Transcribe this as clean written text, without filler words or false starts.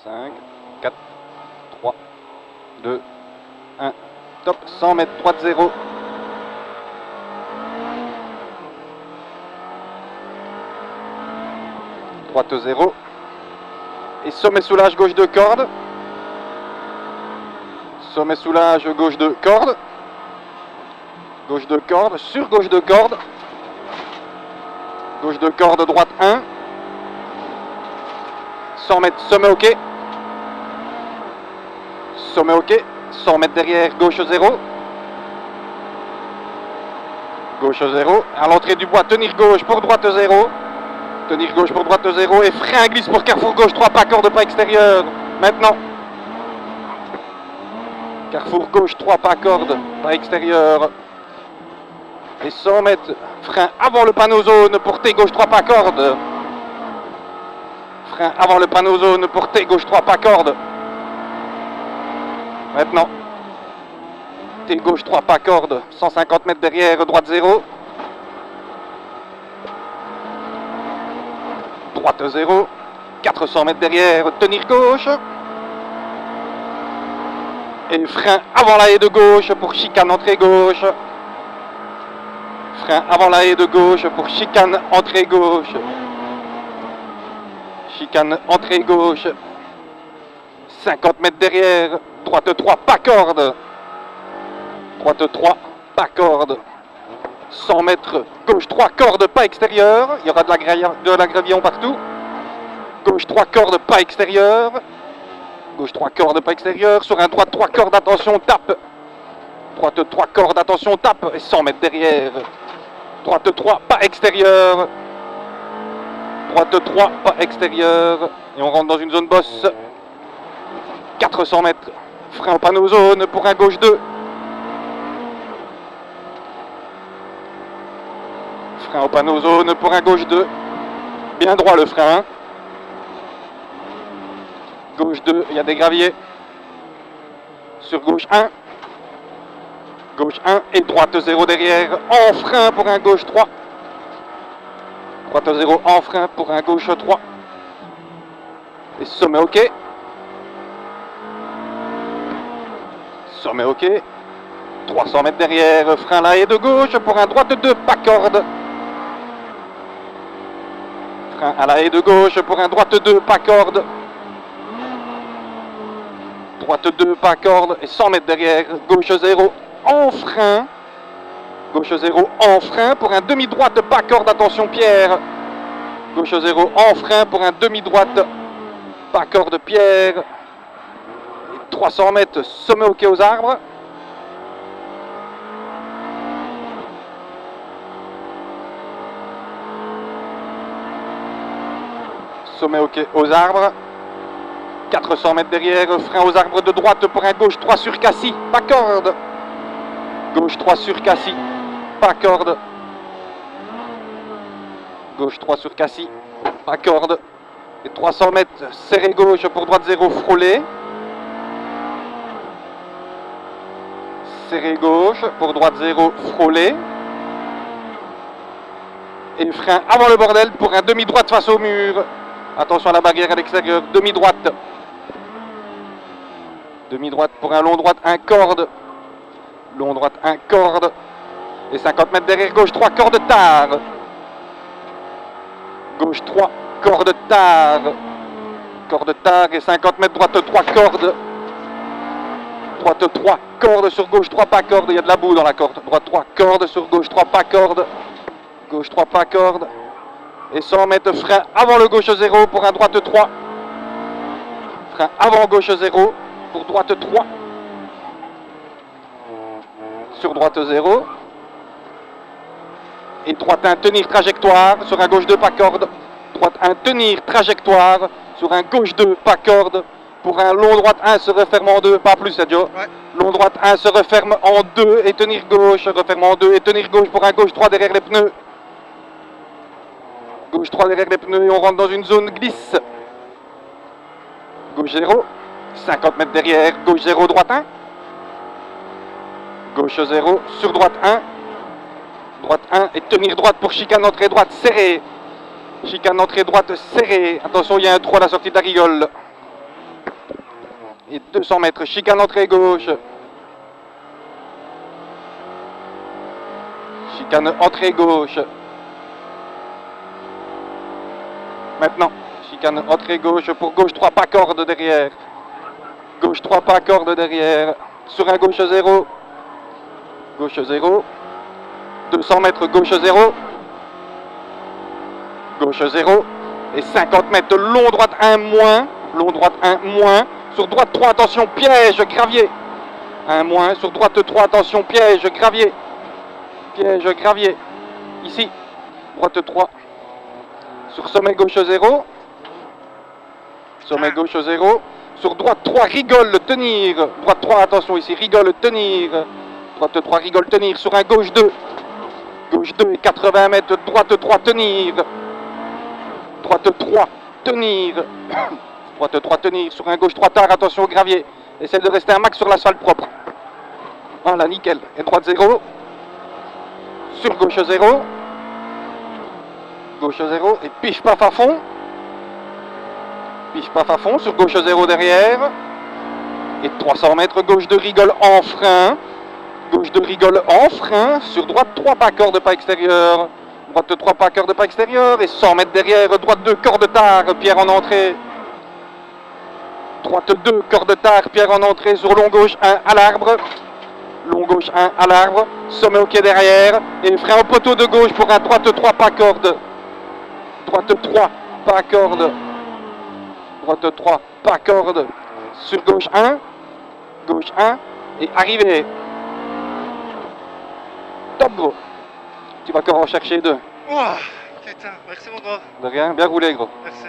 5, 4, 3, 2, 1. Top, 100 mètres, droite 0. Droite 0. Et sommet soulage gauche de corde. Sommet soulage gauche de corde. Gauche de corde, sur gauche de corde. Gauche de corde, droite 1. 100 mètres, sommet ok. Sommet ok. 100 mètres derrière, gauche 0. Gauche 0. À l'entrée du bois, tenir gauche pour droite 0. Tenir gauche pour droite 0. Et frein glisse pour carrefour gauche 3, pas corde, pas extérieur. Maintenant. Carrefour gauche 3, pas corde, pas extérieur. Et 100 mètres, frein avant le panneau zone pour T gauche 3, pas corde. Frein avant le panneau zone pour T gauche 3, pas corde. Maintenant. T gauche 3, pas corde. 150 mètres derrière, droite 0. Droite 0. 400 mètres derrière, tenir gauche. Et frein avant la haie de gauche pour chicane entrée gauche. Frein avant la haie de gauche pour chicane entrée gauche. Chicane entrée gauche. 50 mètres derrière, droite 3, pas corde. Droite 3, pas corde. 100 mètres, gauche 3, corde, pas extérieur. Il y aura de la gravillon partout. Gauche 3, corde, pas extérieur. Gauche 3 cordes, pas extérieur. Sur un droite 3 cordes, attention, tape. Droite 3 cordes, attention, tape. Et 100 mètres derrière. Droite 3, pas extérieur. Droite 3, pas extérieur. Et on rentre dans une zone bosse. 400 mètres. Frein au panneau zone pour un gauche 2. Frein au panneau zone pour un gauche 2. Bien droit le frein. Gauche 2, il y a des graviers. Sur gauche 1. Gauche 1 et droite 0 derrière. En frein pour un gauche 3. Droite 0 en frein pour un gauche 3. Et sommet ok. Sommet ok. 300 mètres derrière. Frein là et de gauche pour un droite 2, pas corde. Frein à la haie de gauche pour un droite 2, pas corde. Droite 2, pas corde. Et 100 mètres derrière. Gauche 0 en frein. Gauche 0 en frein pour un demi-droite, pas corde. Attention Pierre. Gauche 0 en frein pour un demi-droite, pas corde Pierre. Et 300 mètres, sommet ok aux arbres. Sommet ok aux arbres. 400 mètres derrière, frein aux arbres de droite pour un gauche 3 sur Cassis, pas corde. Gauche 3 sur Cassis, pas corde. Gauche 3 sur Cassis, pas corde. Et 300 mètres, serré gauche pour droite 0, frôlé. Serré gauche pour droite 0, frôlé. Et frein avant le bordel pour un demi-droite face au mur. Attention à la barrière à l'extérieur, demi-droite. Demi-droite pour un long droite, 1 corde. Long droite, 1 corde. Et 50 mètres derrière, gauche 3, corde tard. Gauche 3, corde tard. Corde tard et 50 mètres, droite 3, corde. Droite 3, corde sur gauche 3, pas corde. Il y a de la boue dans la corde. Droite 3, corde sur gauche 3, pas corde. Gauche 3, pas corde. Et 100 mètres, frein avant le gauche 0 pour un droite 3. Frein avant gauche 0 pour droite 3. Sur droite 0. Et droite 1, tenir trajectoire sur un gauche 2, pas corde. Droite 1, tenir trajectoire sur un gauche 2, pas corde. Pour un long droite 1 se referme en 2, pas plus Sergio. Ouais. Long droite 1 se referme en 2 et tenir gauche, referme en 2 et tenir gauche pour un gauche 3 derrière les pneus. Gauche 3 derrière les pneus et on rentre dans une zone glisse. Gauche 0, 50 mètres derrière, gauche 0, droite 1. Gauche 0, sur droite 1. Droite 1 et tenir droite pour chicane entrée droite serrée. Chicane entrée droite serrée. Attention, il y a un trou à la sortie de la rigole. Et 200 mètres, chicane entrée gauche. Chicane entrée gauche. Maintenant, chicane entrée gauche pour gauche 3 pas corde derrière. Gauche 3 pas corde derrière. Sur un gauche 0. Gauche 0. 200 mètres gauche 0. Gauche 0. Et 50 mètres long droite 1 moins. Long droite 1 moins. Sur droite 3, attention, piège, gravier. 1 moins. Sur droite 3, attention, piège, gravier. Piège, gravier. Ici. Droite 3. Sur sommet gauche 0. Sommet gauche 0. Sur droite 3, rigole, tenir. Droite 3, attention ici, rigole, tenir. Droite 3, rigole, tenir. Sur un gauche 2. Gauche 2 et 80 mètres. Droite 3, tenir. Droite 3, tenir. Droite 3, tenir. Sur un gauche 3 tard, attention au gravier. Essaye de rester un max sur l'asphalte propre. Voilà, nickel. Et droite 0. Sur gauche 0. Gauche 0. Et pif paf à fond. Pif paf à fond. Sur gauche 0 derrière. Et 300 mètres. Gauche 2 rigole en frein. Gauche 2 rigole en frein. Sur droite 3 pas corde pas extérieur. Droite 3 pas corde pas extérieur. Et 100 mètres derrière. Droite 2 corde tard. Pierre en entrée. Droite 2 corde tard. Pierre en entrée. Sur long gauche 1 à l'arbre. Long gauche 1 à l'arbre. Sommet au quai derrière. Et frein au poteau de gauche pour un droite 3 pas corde. Droite 3 pas corde. Droite 3 pas corde. Sur gauche 1. Gauche 1. Et arrivé. Top gros. Tu vas encore en chercher 2. Oh, putain, merci mon gros. De rien, bien roulé gros. Merci.